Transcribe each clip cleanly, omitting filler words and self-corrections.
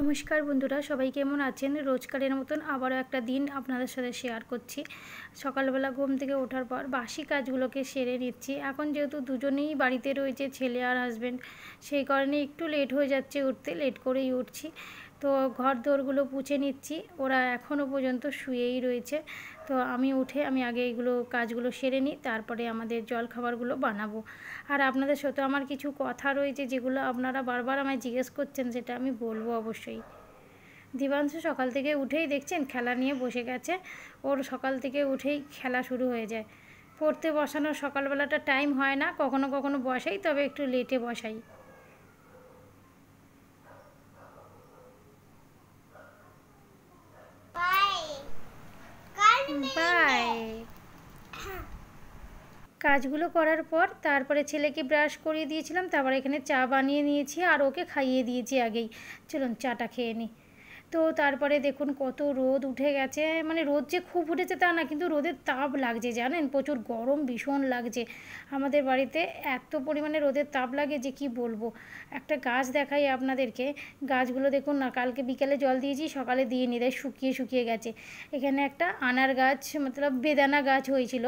নমস্কার বন্ধুরা, সবাই কেমন আছেন? রোজকারের মতন আবারও একটা দিন আপনাদের সাথে শেয়ার করছি। সকালবেলা ঘুম থেকে ওঠার পর বাসি কাজগুলোকে সেরে নিচ্ছি। এখন যেহেতু দুজনেই বাড়িতে রয়েছে, ছেলে আর হাজব্যান্ড, সেই কারণে একটু লেট হয়ে যাচ্ছে উঠতে, লেট করেই উঠছি। তো ঘর দোরগুলো পুছে নিচ্ছি, ওরা এখনও পর্যন্ত শুয়েই রয়েছে। তো আমি উঠে আগে এইগুলো কাজগুলো সেরে নিই, তারপরে আমাদের জলখাবারগুলো বানাবো। আর আপনাদের সাথে আমার কিছু কথা রয়েছে যেগুলো আপনারা বারবার আমায় জিজ্ঞেস করছেন, সেটা আমি বলবো অবশ্যই। দিবাংশু সকাল থেকে উঠেই দেখছেন খেলা নিয়ে বসে গেছে। ওর সকাল থেকে উঠেই খেলা শুরু হয়ে যায়। পড়তে বসানোর সকালবেলাটা টাইম হয় না, কখনো কখনো বসাই, তবে একটু লেটে বসাই। বাই। কাজগুলো করার পর তারপরে ছেলেকে ব্রাশ করিয়ে দিয়েছিলাম, তারপরে এখানে চা বানিয়ে নিয়েছি আর ওকে খাইয়ে দিয়েছি আগেই। চলুন চাটা খেয়ে নিই। তো তারপরে দেখুন কত রোদ উঠে গেছে, মানে রোদ যে খুব উঠেছে তা না, কিন্তু রোদের তাপ লাগছে জানেন, প্রচুর গরম ভীষণ লাগছে আমাদের বাড়িতে। এত পরিমাণে রোদের তাপ লাগে যে কি বলবো। একটা গাছ দেখাই আপনাদেরকে, গাছগুলো দেখুন না, কালকে বিকেলে জল দিয়েছি, সকালে দিয়ে নি, তাই শুকিয়ে শুকিয়ে গেছে। এখানে একটা আনার গাছ মতলব বেদানা গাছ হয়েছিল,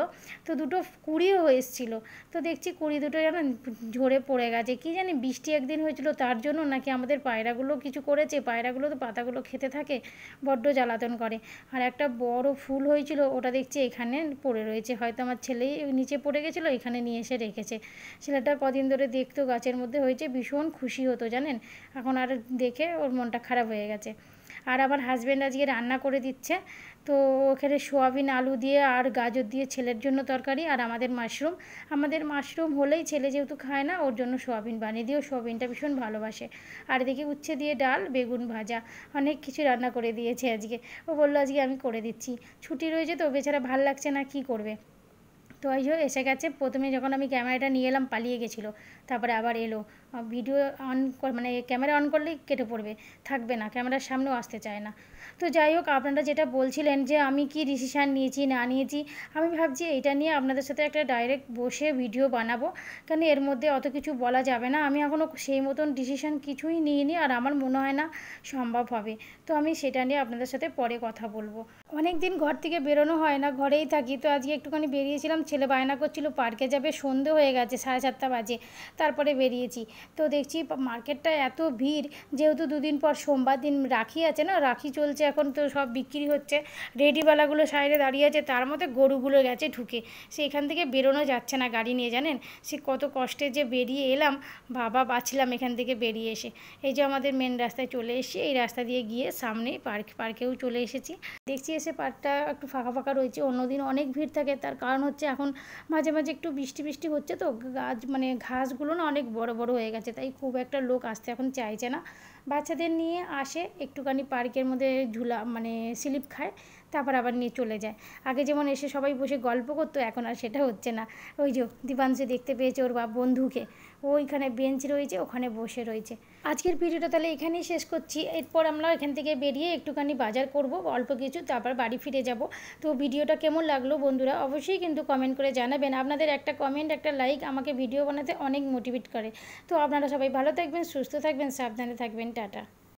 তো দুটো কুড়িও এসেছিলো। তো দেখছি কুড়ি দুটো জানেন ঝরে পড়ে গেছে, কি জানি বৃষ্টি একদিন হয়েছিল তার জন্য নাকি আমাদের পায়রাগুলো কিছু করেছে, পায়রাগুলো তো পাতাগুলো খেতে থাকে, বড্ড জ্বালাতন করে। আর একটা বড় ফুল হয়েছিল, ওটা দেখছি এখানে পড়ে রয়েছে, হয়তো আমার ছেলেই নিচে পড়ে গেছিলো, এখানে নিয়ে এসে রেখেছে। ছেলেটা কদিন ধরে দেখতো গাছের মধ্যে হয়েছে, ভীষণ খুশি হতো জানেন, এখন আর দেখে ওর মনটা খারাপ হয়ে গেছে। আর আমার হাজব্যান্ড আজকে রান্না করে দিচ্ছে, তো ওখানে সোয়াবিন আলু দিয়ে আর গাজর দিয়ে ছেলের জন্য তরকারি, আর আমাদের মাশরুম হলেই ছেলে যেহেতু খায় না, ওর জন্য সোয়াবিন বানিয়ে দিয়ে, ও সোয়াবিনটা ভীষণ ভালোবাসে। আর এদিকে উচ্ছে দিয়ে ডাল, বেগুন ভাজা, অনেক কিছু রান্না করে দিয়েছে আজকে। ও বললো আজকে আমি করে দিচ্ছি, ছুটি রয়েছে তো, বেচারা ভাল লাগছে না, কি করবে। তো ওই যে এসে গেছে, প্রথমে যখন আমি ক্যামেরাটা নিয়ে এলাম পালিয়ে গেছিলো, তারপরে আবার এলো। ভিডিও অন মানে ক্যামেরা অন করলেই কেটে পড়বে, থাকবে না, ক্যামেরার সামনেও আসতে চায় না। তো যাই হোক, আপনারা যেটা বলছিলেন যে আমি কি ডিসিশান নিয়েছি না নিয়েছি, আমি ভাবছি এটা নিয়ে আপনাদের সাথে একটা ডাইরেক্ট বসে ভিডিও বানাবো, কারণ এর মধ্যে অত কিছু বলা যাবে না। আমি এখনও সেই মতন ডিসিশান কিছুই নিইনি, আর আমার মনে হয় না সম্ভব হবে। তো আমি সেটা নিয়ে আপনাদের সাথে পরে কথা বলবো। অনেক দিন ঘর থেকে বেরোনো হয় না, ঘরেই থাকি, তো আজকে একটুখানি বেরিয়েছিলাম, ছেলে বায়না করছিল পার্কে যাবে, সন্ধে হয়ে গেছে, 7:30 বাজে, তারপরে বেরিয়েছি। তো দেখছি মার্কেটটা এত ভিড়, যেহেতু দুদিন পর সোমবার দিন রাখি আছে না, রাখি চলছে এখন, তো সব বিক্রি হচ্ছে, রেডিওয়ালাগুলো সাইডে দাঁড়িয়ে আছে, তার মধ্যে গরুগুলো গেছে ঢুকে, সেখান থেকে বেরোনো যাচ্ছে না গাড়ি নিয়ে জানেন। সে কত কষ্টে যে বেরিয়ে এলাম, বাবা বাঁচলাম এখান থেকে বেরিয়ে এসে। এই যে আমাদের মেন রাস্তায় চলে এসেছি, এই রাস্তা দিয়ে গিয়ে সামনেই পার্কেও চলে এসেছি। দেখছি এসে পার্কটা একটু ফাঁকা ফাঁকা রয়েছে, অন্যদিন অনেক ভিড় থাকে, তার কারণ হচ্ছে এখন মাঝে মাঝে একটু বৃষ্টি বৃষ্টি হচ্ছে, তো গাছ মানে ঘাসগুলো না অনেক বড় বড় হয়ে গেছে, তাই খুব একটা লোক আসতে এখন চাইছে না। বাচ্চাদের নিয়ে আসে একটুখানি পার্কের মধ্যে মানে স্লিপ খায়, তারপর আবার নিয়ে চলে যায়। আগে যেমন এসে সবাই বসে গল্প করতো, এখন আর সেটা হচ্ছে না। ওই যে দিবাংশু দেখতে পেয়েছে ওর বন্ধুকে, ওইখানে বেঞ্চ রয়েছে, ওখানে বসে রয়েছে। আজকের ভিডিওটা তাহলে এখানেই শেষ করছি। এরপর আমরা এখান থেকে বেরিয়ে একটুখানি বাজার করব অল্প কিছু, তারপর বাড়ি ফিরে যাব। তো ভিডিওটা কেমন লাগলো বন্ধুরা অবশ্যই কিন্তু কমেন্ট করে জানাবেন। আপনাদের একটা কমেন্ট, একটা লাইক আমাকে ভিডিও বানাতে অনেক মোটিভেট করে। তো আপনারা সবাই ভালো থাকবেন, সুস্থ থাকবেন, সাবধানে থাকবেন, টাটা।